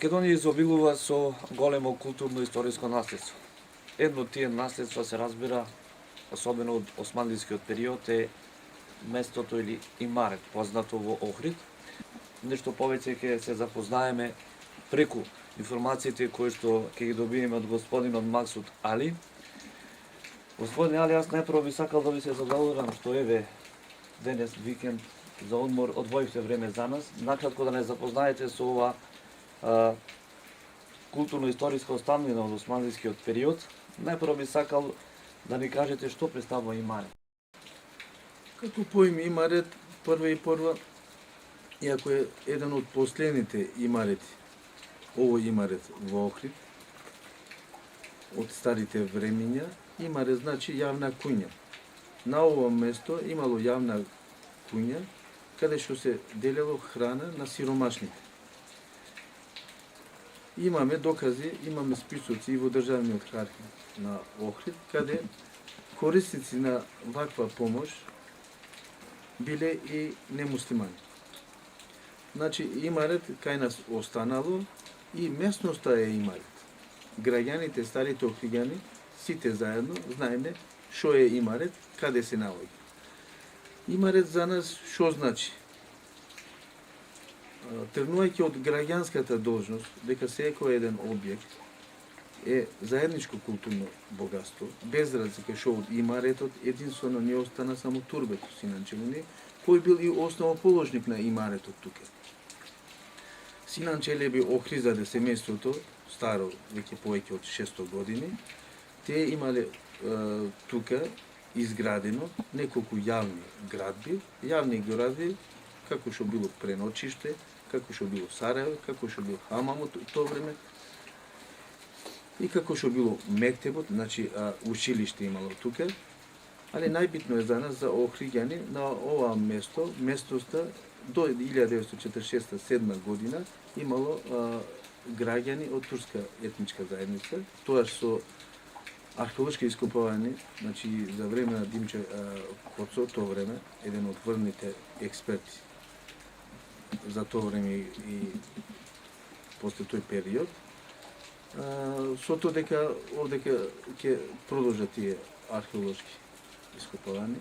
Македонија изобилува со големо културно-историско наследство. Едно од тие наследства се разбира, особено од османлискиот период, е местото или имарет, познато во Охрид. Нешто повеќе ќе се запознаеме преку информациите кои што ќе ги добиеме од господинот Максут Али. Господин Али, јас најпрво би сакал да ви се задоволам што еве денес викенд за одмор одвоивте време за нас. Накратко да не запознаете со ова културно-историска оставнина од османлискиот период. Најпрво би сакал да ни кажете што представува имарет. Како поим имарет, прва, иако е еден од последните имарети, овој имарет во Охрид, од старите времења, имарет значи јавна куња. На ово место имало јавна куња, каде што се делело храна на сиромашните. Имаме докази, имаме списоци и во државниот архив на Охрид, каде корисници на ваква помош биле и немуслимани. Значи, имарет кај нас останало и местноста е имарет. Граѓаните, старите охриѓани, сите заедно знаеме што е имарет, каде се наоѓа. Имарет за нас што значи? Тргнувајќи од граѓанската должност, дека секој еден објект е заедничко културно богатство, без разлика што од имаретот единствено не остана само турбето Синан Челеби, кој бил и основоположник на имаретот тука. Синан Челеби охризаде семејството, старо, веќе повеќе од 600 години, тие имале тука изградено неколку јавни градби, како што било преночиште, како што било Сараево, како што било хамамот тоа време, и како што било мектебот, значи училиште имало тука, али најбитно е за нас, за охриѓани, на ова место, местоста до 1946-1947 година имало граѓани од турска етничка заедница, тоа со археолошки ископувања, значи за време на Димче Коцо, тоа време, еден од врвните експерти за тоа време и после тој период, со тоа дека овдека ќе продолжат тие археолошки ископувања.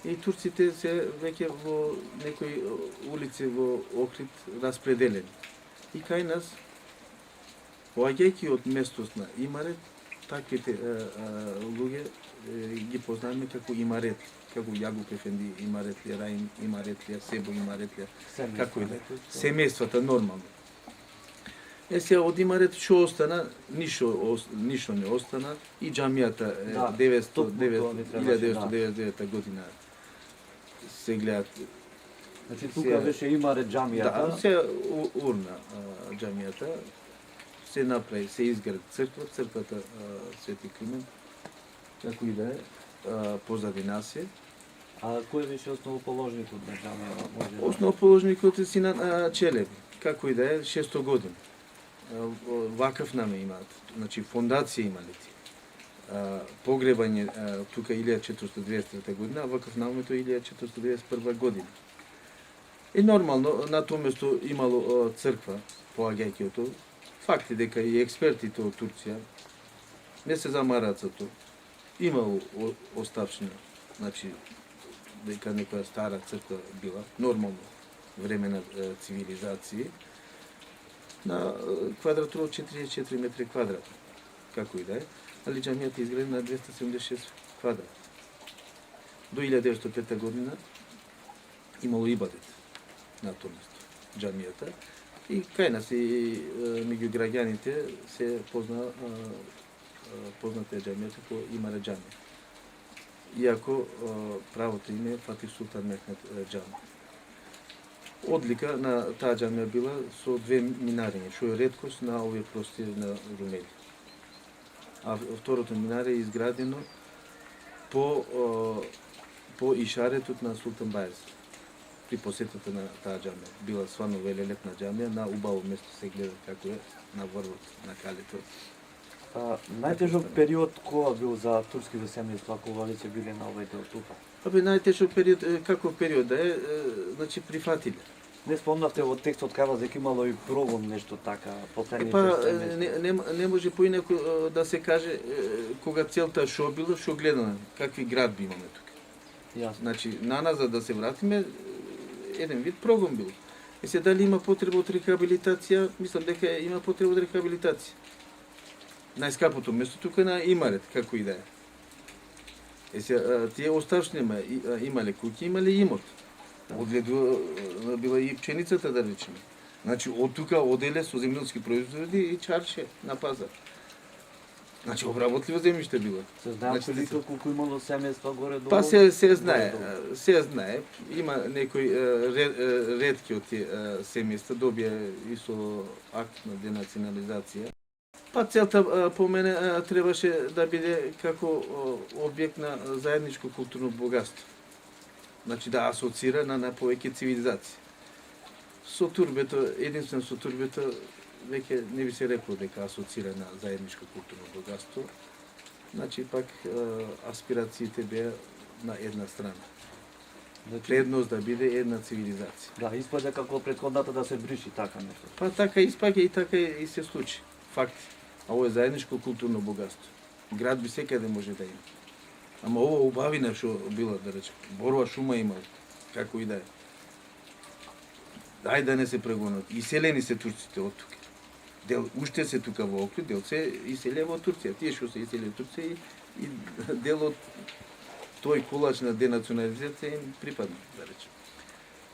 И турците се веќе во некои улици во Охрид распределени. И кај нас, поаѓајќи од местост на имарет, таквите луѓе ги познаваме како имарет, како Јагуп Ефенди имаретлија, Раим имаретлија, Себо имаретлија, како и да. Семејствата нормално. Сега од имарет што остана, ништо не остана, и џамијата 1999 година се гледат. Значи тука беше имарет џамијата. Да, се урна џамијата, се направи, се изгради црквата Свети Климент, како и да е, позади нас е. А кој беше основоположникот на џамијата? Основоположникот е Синан Челеби, како и да е, 600 години. Вакав наме имаат, значи фондација имале ти. Погребање тука 1493 година, а вакав намето 1491 година. И нормално на тоа место имало црква, поаѓајќи од тоа. Факт е дека и експертите од Турција не се замараат за тоа. Имало оставшина, значи дека некоја стара црква била, нормално време на цивилизација, на квадратура од 44 метри квадратни, како и да е, али џамијата е изградена на 276 квадрат. До 1905 година имало ибадет на тоа место, џамијата, и кај нас и меѓу граѓаните се позната е џамијата кој имаре џамија. Иако правото име е Фатих Султан Мехмед џамија. Одлика на таа џамија била со две минарења, што е реткост на овие простори на Румелија. А второто минаре е изградено по ишаретот на Султан Бајез. При посетата на таа џамија. Била свано велелепна џамија, на убаво место се гледа како е на врвот на калето. Најтежок период кога бил за турските семејства кога веќе биле на овој дел тука? Најтежок период, каков период да е, значи прифатиле. Не спомнавте во текстот кава дека имало и прогон нешто така последните Па, 7 не може поинаку да се каже кога целта шо било, шо гледаме, какви градби имаме тука. Јасно. Значи, на нас за да се вратиме, еден вид прогон бил. И се дали има потреба од рехабилитација, мислам дека има потреба од рехабилитација. Најскапото место тука на Имарет, како и да е. Тие оставштине имале куќи, имале имот. Одгледу била и пченицата, да речеме. Значи, од тука оделе со земјоделски производи и чарше на пазар. Значи, обработливо земјиште било. Се знае Значи, колку колку имало семејства горе долу. Па се знае, Горе-долу. се знае. Има некои ретки од тие семејства добија и со акт на денационализација. Па целта по мене требаше да биде како објект на заедничко културно богатство. Значи да асоцира на повеќе цивилизации. Со турбето, единствено со турбето, веќе не би се рекло дека асоцира на заедничко културно богатство. Значи пак аспирациите беа на една страна. Значи, Предност да биде една цивилизација. да, испаѓа како претходната да се бриши така нешто. Па така испаѓа и така и се случи. Факт. А ово е заедничко културно богатство. Град би секаде може да има. Ама ово убавина што била, да речем, борова шума имал, како и да е. Ајде да не се прегонат. Иселени се турците од тука. Дел уште се тука во Охрид, дел се иселе во Турција. Тие што се иселе во Турција и дел од тој колач на денационализација им припадна, да речем.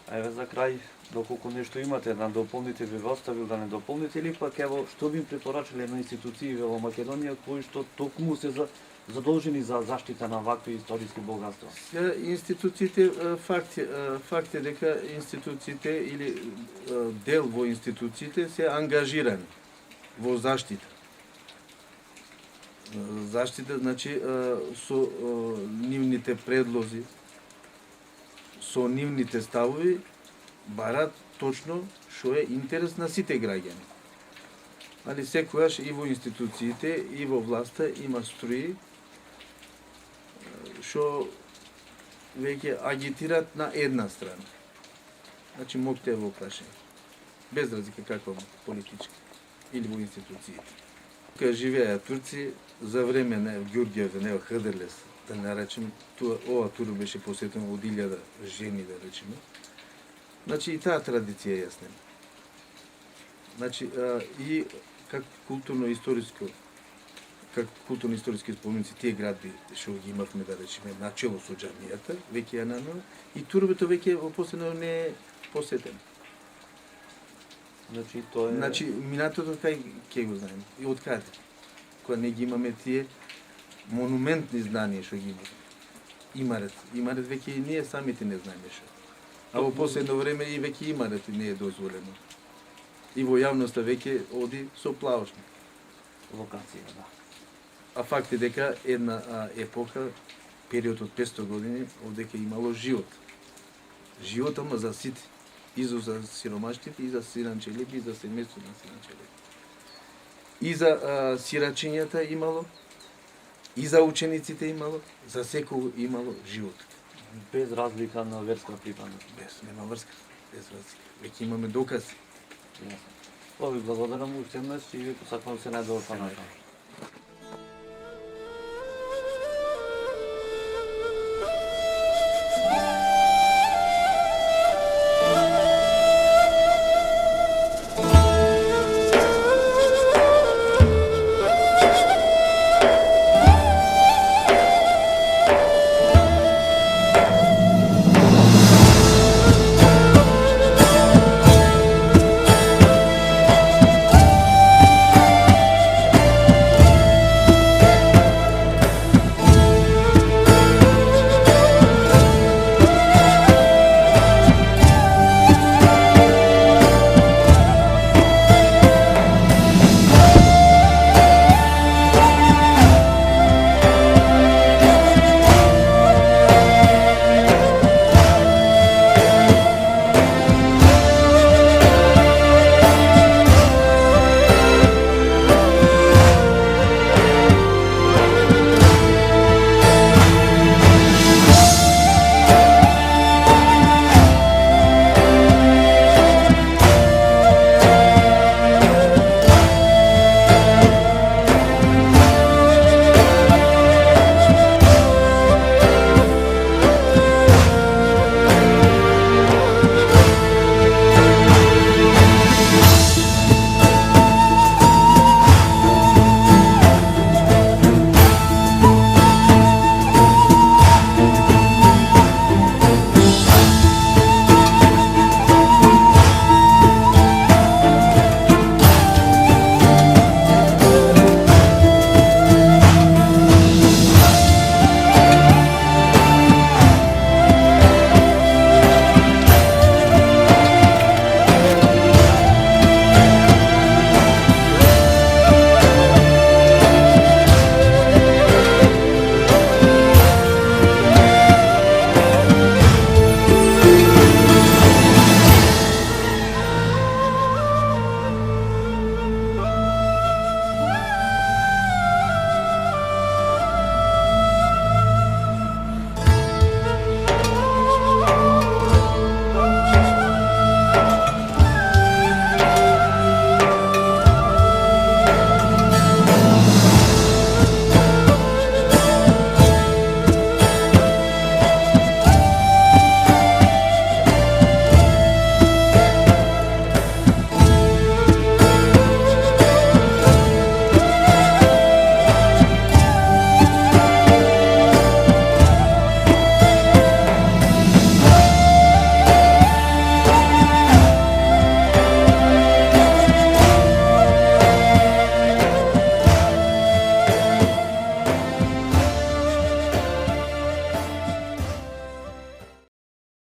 А еве за крај, доколку нешто имате да дополните, би ве оставил да не дополните или пак ево што би им препорачале на институции во Македонија кои што токму се задолжени за заштита на вакви историски богатства? Институциите, факт е дека институциите или дел во институциите се ангажирани во заштита. Заштита, значи, со нивните предлози, со нивните ставови, барат точно што е интерес на сите граѓани. Али секогаш и во институциите, и во власта има струи што веќе агитираат на една страна. Значи, моќте е во прашање. Без разлика каква политичка или во институциите. Кога живееа турци, за време на Ѓурѓиев, на Хадерлес, да наречем, ова тур беше посетено од 1000 жени, да речеме. Значи, и таа традиција е јасна. Значи, и како културно-историски споменици, тие градби што ги имавме, да речеме, начело со џамијата, веќе е наново, и турбето веќе во последно не е посетено. Значи тоа е Значи, минатото кај ќе го знаеме и од каде? Кога не ги имаме тие монументни знанија што ги имаме. Имарет веќе и ние самите не знаеме што. А во последно време и веќе Имарет не е дозволено. И во јавноста веќе оди со плавошни. локација, да. А факт е дека една епока, период од 500 години, овдека имало живот. Живот, ама за сите. И за сиромаштите, и за сиранчелеби, и за семејство на сиранчелеби. И за сирачињата имало, и за учениците имало, за секој имало живот. Без разлика на верска припадност. Нема врска, без разлика. Веќе имаме докази. Јасно. Ви благодарам уште еднаш и ви посакувам се најдобро понатаму.